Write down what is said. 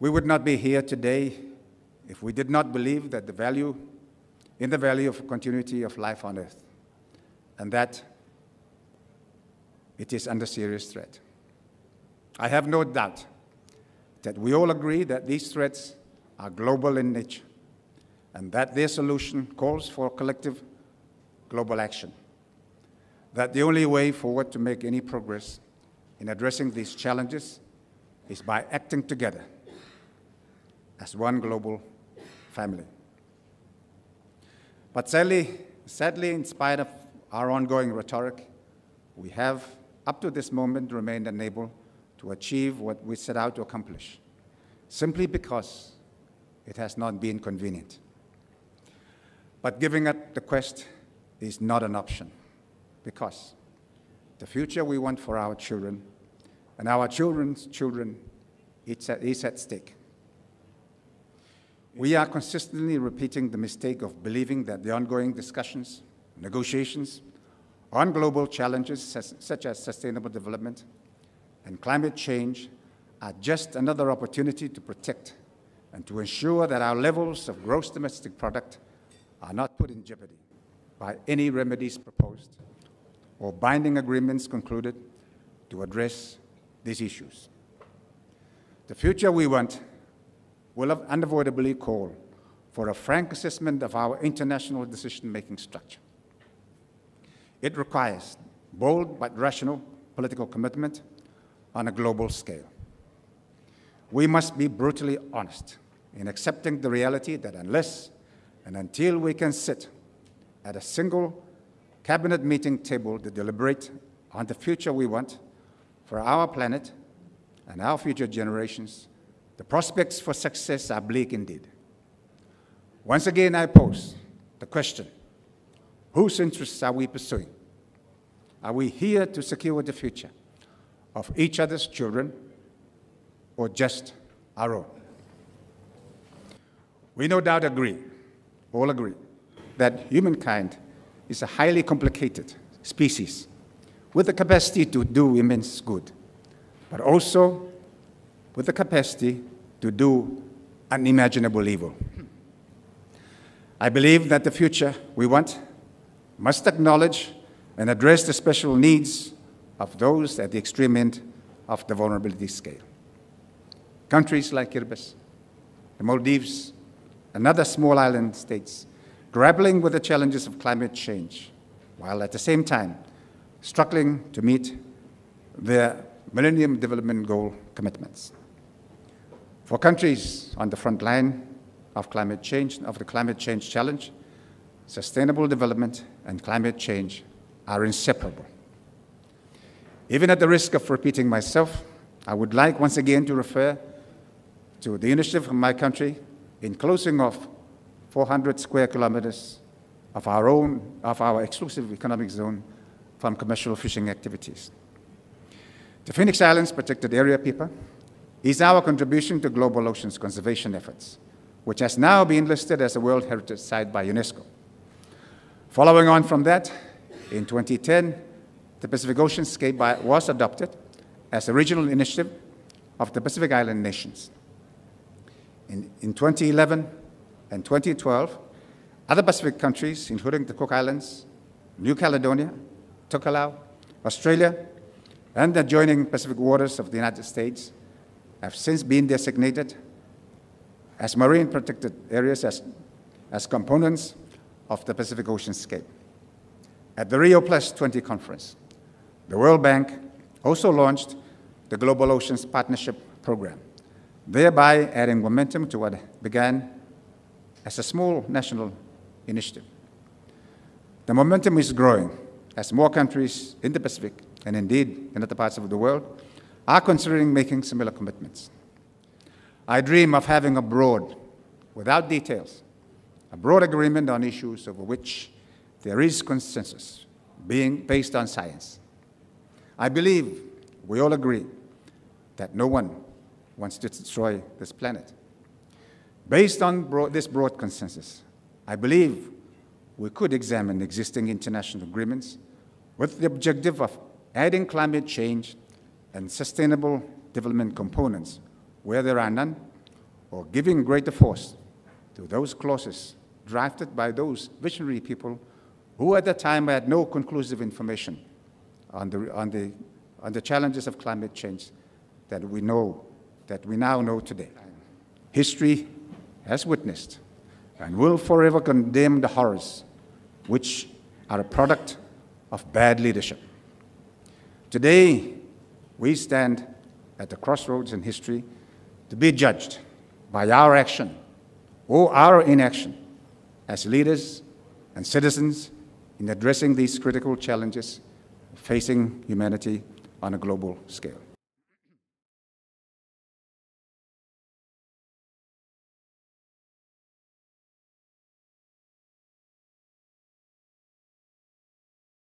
We would not be here today if we did not believe that the value of continuity of life on Earth, and that it is under serious threat. I have no doubt that we all agree that these threats are global in nature, and that their solution calls for collective global action. That the only way forward to make any progress in addressing these challenges is by acting together as one global family. But sadly, in spite of our ongoing rhetoric, we have, up to this moment, remained unable to achieve what we set out to accomplish, simply because it has not been convenient. But giving up the quest is not an option, because the future we want for our children and our children's children is at stake. We are consistently repeating the mistake of believing that the ongoing discussions, negotiations on global challenges such as sustainable development and climate change are just another opportunity to protect and to ensure that our levels of gross domestic product are not put in jeopardy by any remedies proposed or binding agreements concluded to address these issues. The future we want will unavoidably call for a frank assessment of our international decision-making structure. It requires bold but rational political commitment on a global scale. We must be brutally honest in accepting the reality that unless and until we can sit at a single cabinet meeting table to deliberate on the future we want for our planet and our future generations, the prospects for success are bleak indeed. Once again, I pose the question, whose interests are we pursuing? Are we here to secure the future of each other's children or just our own? We no doubt all agree, that humankind is a highly complicated species with the capacity to do immense good, but also with the capacity to do unimaginable evil. I believe that the future we want must acknowledge and address the special needs of those at the extreme end of the vulnerability scale. Countries like Kiribati, the Maldives, and other small island states grappling with the challenges of climate change, while at the same time struggling to meet their Millennium Development Goal commitments. For countries on the front line of the climate change challenge, sustainable development and climate change are inseparable. Even at the risk of repeating myself, I would like once again to refer to the initiative of my country in closing off 400 square kilometers of our exclusive economic zone from commercial fishing activities. The Phoenix Islands Protected Area, PIPA, is our contribution to global oceans conservation efforts, which has now been listed as a World Heritage Site by UNESCO. Following on from that, in 2010, the Pacific Oceanscape was adopted as a regional initiative of the Pacific Island nations. In 2011 and 2012, other Pacific countries, including the Cook Islands, New Caledonia, Tokelau, Australia, and the adjoining Pacific waters of the United States, have since been designated as marine protected areas as components of the Pacific Oceanscape. At the Rio Plus 20 conference, the World Bank also launched the Global Oceans Partnership Program, thereby adding momentum to what began as a small national initiative. The momentum is growing as more countries in the Pacific, and indeed in other parts of the world, are considering making similar commitments. I dream of having a broad, without details, a broad agreement on issues over which there is consensus, being based on science. I believe we all agree that no one wants to destroy this planet. Based on this broad consensus, I believe we could examine existing international agreements with the objective of adding climate change and sustainable development components where there are none, or giving greater force to those clauses drafted by those visionary people who at the time had no conclusive information on the challenges of climate change that we now know today. History has witnessed and will forever condemn the horrors which are a product of bad leadership. Today, we stand at the crossroads in history to be judged by our action or our inaction as leaders and citizens in addressing these critical challenges facing humanity on a global scale.